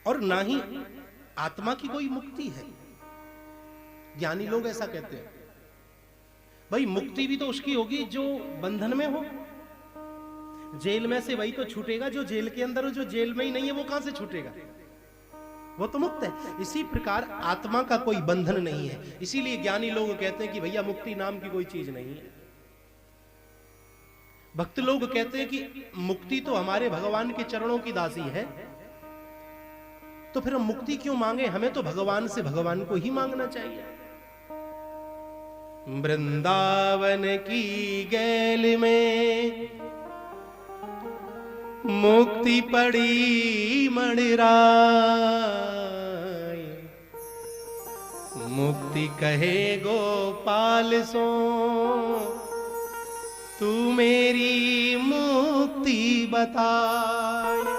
और ना ही आत्मा की कोई मुक्ति है। ज्ञानी लोग ऐसा कहते हैं। भाई मुक्ति भी तो उसकी होगी जो बंधन में हो। जेल में से वही तो छूटेगा जो जेल के अंदर हो, जो जेल में ही नहीं है वो कहां से छूटेगा? वो तो मुक्त है। इसी प्रकार आत्मा का कोई बंधन नहीं है। इसीलिए ज्ञानी लोग कहते हैं कि भैया मुक्ति नाम की कोई चीज नहीं है। भक्त लोग कहते हैं कि मुक्ति तो हमारे भगवान के चरणों की दासी है, तो फिर हम मुक्ति क्यों मांगे? हमें तो भगवान से भगवान को ही मांगना चाहिए। वृंदावन की गैल में मुक्ति पड़ी मणिराय, मुक्ति कहे गोपाल सो तू मेरी मुक्ति बताए।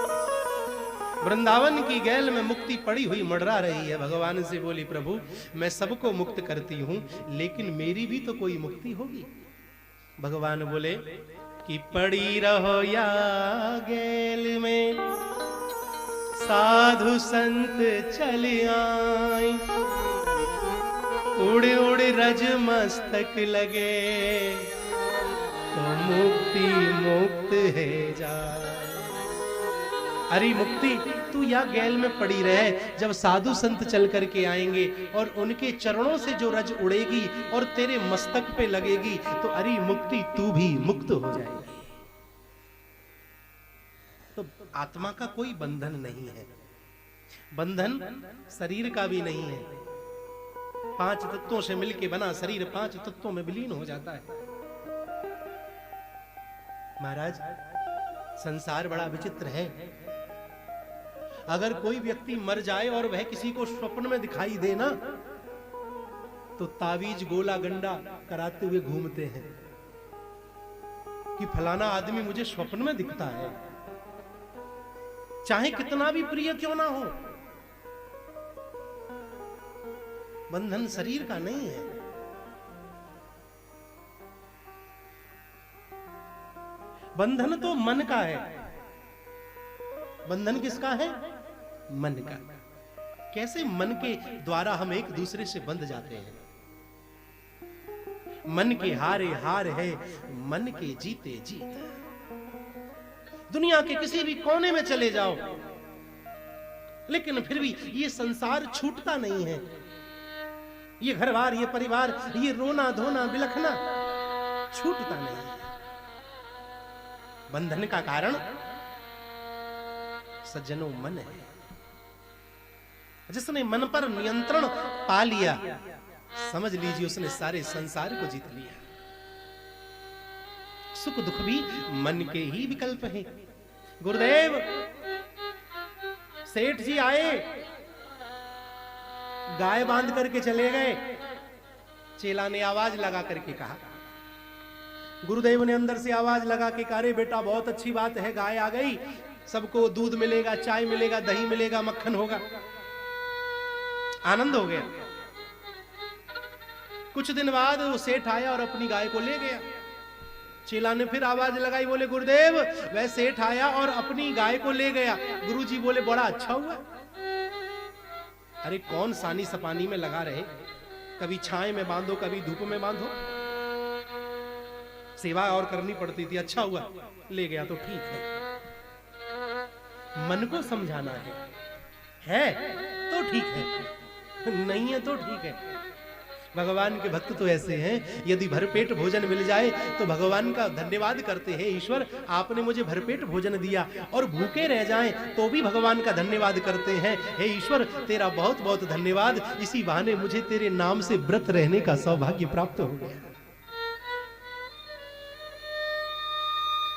वृंदावन की गैल में मुक्ति पड़ी हुई मड़रा रही है। भगवान से बोली, प्रभु मैं सबको मुक्त करती हूं, लेकिन मेरी भी तो कोई मुक्ति होगी। भगवान बोले कि पड़ी रहो या गैल में, साधु संत चल आए, उड़ उड़ रज मस्तक लगे, तो मुक्ति मुक्त है जा। अरे मुक्ति तू या गैल में पड़ी रहे, जब साधु संत चल करके आएंगे और उनके चरणों से जो रज उड़ेगी और तेरे मस्तक पे लगेगी, तो अरे मुक्ति तू भी मुक्त हो जाएगी। तो आत्मा का कोई बंधन नहीं है। बंधन शरीर का भी नहीं है। 5 तत्वों से मिलके बना शरीर 5 तत्वों में विलीन हो जाता है। महाराज संसार बड़ा विचित्र है। अगर कोई व्यक्ति मर जाए और वह किसी को स्वप्न में दिखाई दे ना, तो तावीज गोला गंडा कराते हुए घूमते हैं कि फलाना आदमी मुझे स्वप्न में दिखता है, चाहे कितना भी प्रिय क्यों ना हो। बंधन शरीर का नहीं है। बंधन तो मन का है। बंधन किसका है? मन का। कैसे मन के द्वारा हम एक दूसरे से बंध जाते हैं। मन के हारे हार है, मन के जीते जीत। दुनिया के किसी भी कोने में चले जाओ, लेकिन फिर भी ये संसार छूटता नहीं है। ये घर बार, ये परिवार, ये रोना धोना बिलखना छूटता नहीं है। बंधन का कारण सज्जनों मन है। जिसने मन पर नियंत्रण पा लिया, समझ लीजिए उसने सारे संसार को जीत लिया। सुख दुख भी मन के ही विकल्प हैं। गुरुदेव सेठ जी आए, गाय बांध करके चले गए। चेला ने आवाज लगा करके कहा, गुरुदेव ने अंदर से आवाज लगा के कहा, अरे बेटा बहुत अच्छी बात है, गाय आ गई, सबको दूध मिलेगा, चाय मिलेगा, दही मिलेगा, मक्खन होगा। आनंद हो गया। कुछ दिन बाद वो सेठ आया और अपनी गाय को ले गया। चेला ने फिर आवाज लगाई, बोले गुरुदेव वह सेठ आया और अपनी गाय को ले गया। गुरुजी बोले बड़ा अच्छा हुआ। अरे कौन सानी सपानी में लगा रहे, कभी छाए में बांधो, कभी धूप में बांधो, सेवा और करनी पड़ती थी। अच्छा हुआ ले गया तो ठीक है। मन को समझाना है तो ठीक है, नहीं है तो ठीक है। भगवान के भक्त तो ऐसे हैं, यदि भरपेट भोजन मिल जाए तो भगवान का धन्यवाद करते हैं, ईश्वर आपने मुझे भरपेट भोजन दिया। और भूखे रह जाएं तो भी भगवान का धन्यवाद करते हैं, हे ईश्वर तेरा बहुत बहुत धन्यवाद, इसी बहाने मुझे तेरे नाम से व्रत रहने का सौभाग्य प्राप्त हो गया।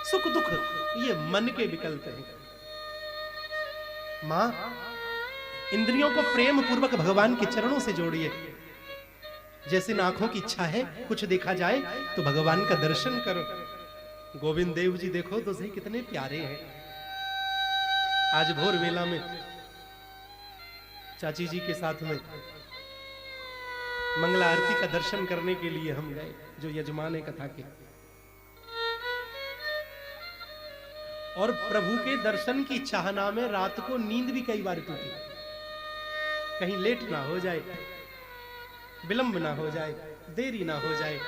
सुख दुख ये मन के विकल्प हैं। मां, इंद्रियों को प्रेम पूर्वक भगवान के चरणों से जोड़िए। जैसे आंखों की इच्छा है कुछ देखा जाए तो भगवान का दर्शन करो। गोविंद देव जी देखो तो सही कितने प्यारे हैं। आज भोर वेला में चाची जी के साथ में मंगला आरती का दर्शन करने के लिए हम गए, जो यजमान है कथा के। और प्रभु के दर्शन की चाहना में रात को नींद भी कई बार टूटी, कहीं लेट ना हो जाए, विलंब ना हो जाए, देरी ना हो जाए।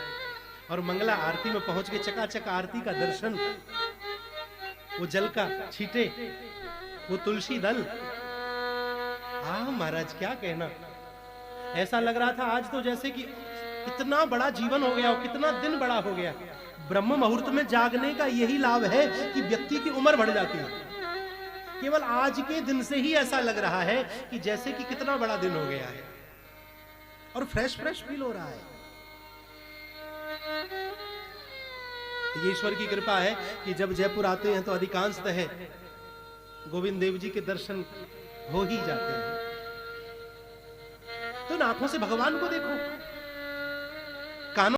और मंगला आरती में पहुंच के चकाचक आरती का दर्शन, वो जल का छींटे, वो तुलसी दल, महाराज क्या कहना। ऐसा लग रहा था आज तो जैसे कि कितना बड़ा जीवन हो गया, कितना दिन बड़ा हो गया। ब्रह्म मुहूर्त में जागने का यही लाभ है कि व्यक्ति की उम्र बढ़ जाती है। केवल आज के दिन से ही ऐसा लग रहा है कि जैसे कि कितना बड़ा दिन हो गया है, और फ्रेश फ्रेश फील हो रहा है। ये ईश्वर की कृपा है कि जब जयपुर आते हैं तो अधिकांशतः गोविंद देव जी के दर्शन हो ही जाते हैं। तो इन आंखों से भगवान को देखो।